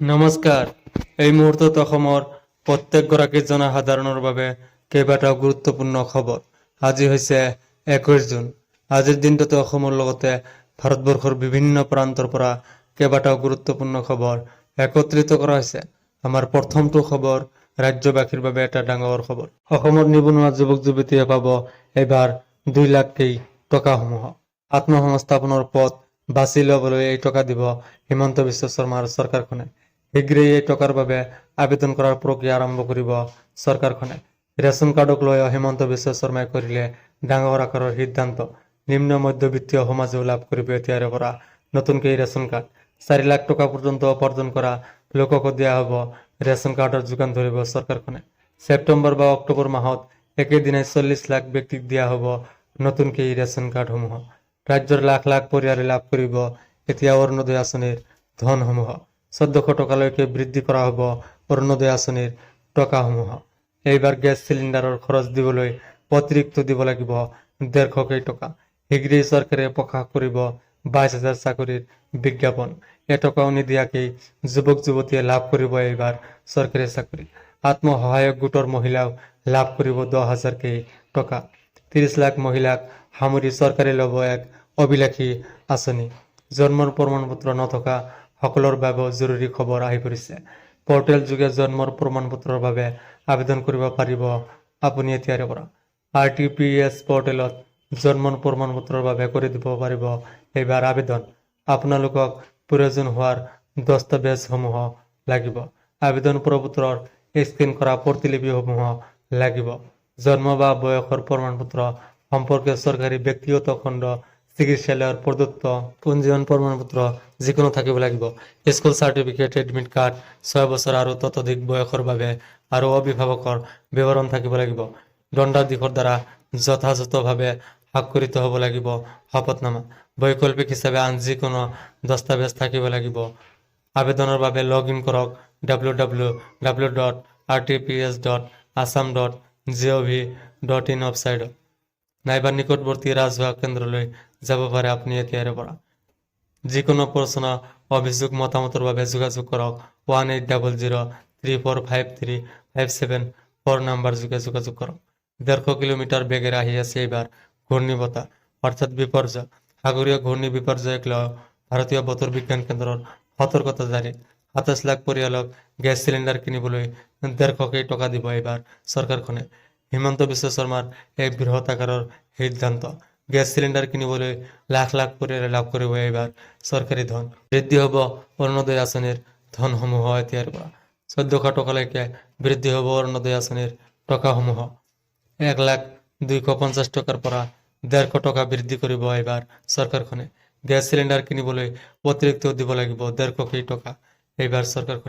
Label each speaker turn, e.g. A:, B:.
A: নমস্কাৰ। এই মুহূৰ্তত অসমৰ প্ৰত্যেকগৰাকী জনসাধাৰণৰ বাবে কেইবাটাও গুৰুত্বপূৰ্ণ খবৰ। আজি হৈছে 21 জুন। আজিৰ দিনটোতে অসমৰ লগতে ভাৰতবৰ্ষৰ বিভিন্ন প্ৰান্তৰ পৰা কেইবাটাও গুৰুত্বপূৰ্ণ খবৰ একত্ৰিত কৰা হৈছে। আমাৰ প্ৰথমটো খবৰ ৰাজ্যবাসীৰ বাবে এটা ডাঙৰ খবৰ। অসমৰ নিবনুৱা যুৱক যুৱতীয়ে পাব এইবাৰ 2 লাখকেই টকাসমূহ। আত্মসংস্থাপনৰ পথ বাছি ল'বলৈ এই টকা দিব হিমন্ত বিশ্ব শৰ্মাৰ চৰকাৰখনে। শীঘ্ৰেই এই টকাৰ বাবে আবেদন কৰাৰ প্ৰক্ৰিয়া আৰম্ভ কৰিব চৰকাৰখনে। ৰেচন কাৰ্ডক লৈ হিমন্ত বিশ্ব শৰ্মাই কৰিলে ডাঙৰ আকাৰৰ সিদ্ধান্ত। নিম্ন মধ্যবিত্তীয় সমাজেও লাভ কৰিব এতিয়াৰে পৰা নতুনকৈ ৰেচন কাৰ্ড। 4 লাখ টকা পৰ্যন্ত উপাৰ্জন কৰা লোককো দিয়া হ'ব ৰেচন কাৰ্ডৰ যোগান ধৰিব চৰকাৰখনে। ছেপ্টেম্বৰ বা অক্টোবৰ মাহত একেদিনাই 40 লাখ ব্যক্তিক দিয়া হ'ব নতুনকৈ ৰেচন কাৰ্ডসমূহ। ৰাজ্যৰ লাখ লাখ পৰিয়ালে লাভ কৰিব এতিয়া অৰুণোদয় আঁচনিৰ ধনসমূহ। 1400 টকালৈকে বৃদ্ধি কৰা হ'ব অৰুণোদয় আঁচনিৰ টকাসমূহ। এইবাৰ গেছ চিলিণ্ডাৰৰ খৰচ দিবলৈ অতিৰিক্ত দিব লাগিব 150 টকা। শীঘ্ৰেই চৰকাৰে প্ৰকাশ কৰিব 22,000 চাকৰিৰ বিজ্ঞাপন। এটকাও নিদিয়াকেই যুৱক যুৱতীয়ে লাভ কৰিব এইবাৰ চৰকাৰী চাকৰি। আত্মসহায়ক গোটৰ মহিলাও লাভ কৰিব 10,000কেই টকা। 30 লাখ মহিলাক সামৰি চৰকাৰে ল'ব এক অভিলাষী আঁচনি। জন্মৰ প্ৰমাণপত্ৰ নথকা সকলৰ বাবেও জৰুৰী খবৰ আহি পৰিছে। পৰ্টেল যোগে জন্মৰ প্ৰমাণপত্ৰৰ বাবে আবেদন কৰিব পাৰিব আপুনি এতিয়াৰে পৰা। RTPS পৰ্টেলত জন্মৰ প্ৰমাণপত্ৰৰ বাবে কৰি দিব পাৰিব এইবাৰ আবেদন। আপোনালোকক প্ৰয়োজন হোৱাৰ দস্তাবেজসমূহ লাগিব। আবেদন প্ৰপত্ৰৰ স্কেন কৰা প্ৰতিলিপিসমূহ লাগিব। জন্ম বা বয়সৰ প্ৰমাণপত্ৰ সম্পৰ্কীয় চৰকাৰী ব্যক্তিগত খণ্ড চিকিৎসালয়ৰ প্ৰদত্ত পঞ্জীয়ন প্ৰমাণপত্ৰ যিকোনো থাকিব লাগিব। স্কুল চাৰ্টিফিকেট, এডমিট কাৰ্ড, 6 বছৰ আৰু ততোধিক বয়সৰ বাবে আৰু অভিভাৱকৰ বিৱৰণ থাকিব লাগিব। দণ্ডাধীশৰ দ্বাৰা যথাযথভাৱে স্বাক্ষৰিত হ'ব লাগিব শপতনামা। বৈকল্পিক হিচাপে আন যিকোনো দস্তাবেজ থাকিব লাগিব। আবেদনৰ বাবে লগ ইন কৰক www.rtps.assam.gov.in ৱেবছাইটত। নাইবা নিকটৱৰ্তী ৰাজহুৱা কেন্দ্ৰলৈ যাব পাৰে আপুনি এতিয়াৰে পৰা। যিকোনো প্ৰশ্ন, অভিযোগ, মতামতৰ বাবে যোগাযোগ কৰক 1800345357 নম্বৰ যোগে যোগাযোগ কৰক। 150 কিলোমিটাৰ বেগেৰে আহি আছে এইবাৰ ঘূৰ্ণীবতাহ অৰ্থাৎ বিপৰ্যয়। সাগৰীয় ঘূৰ্ণী বিপৰ্যয়ক লৈ ভাৰতীয় বতৰ বিজ্ঞান কেন্দ্ৰৰ সতৰ্কতা জাৰি। 27 লাখ পৰিয়ালক গেছ চিলিণ্ডাৰ কিনিবলৈ 150কেই টকা দিব এইবাৰ চৰকাৰখনে। হিমন্ত বিশ্ব শৰ্মাৰ এক বৃহৎ আকাৰৰ সিদ্ধান্ত। গেছ চিলিণ্ডাৰ কিনিবলৈ লাখ লাখ পৰিয়ালে লাভ কৰিব এইবাৰ চৰকাৰী ধন। বৃদ্ধি হ'ব অৰুণোদয় আঁচনিৰ ধনসমূহ এতিয়াৰ পৰা। 1400 টকালৈকে বৃদ্ধি হ'ব অৰুণোদয় আঁচনিৰ টকাসমূহ। 1,250,000 টকাৰ পৰা 150 টকা বৃদ্ধি কৰিব এইবাৰ চৰকাৰখনে। গেছ চিলিণ্ডাৰ কিনিবলৈ অতিৰিক্ত দিব লাগিব 150কেই টকা এইবাৰ চৰকাৰখনে।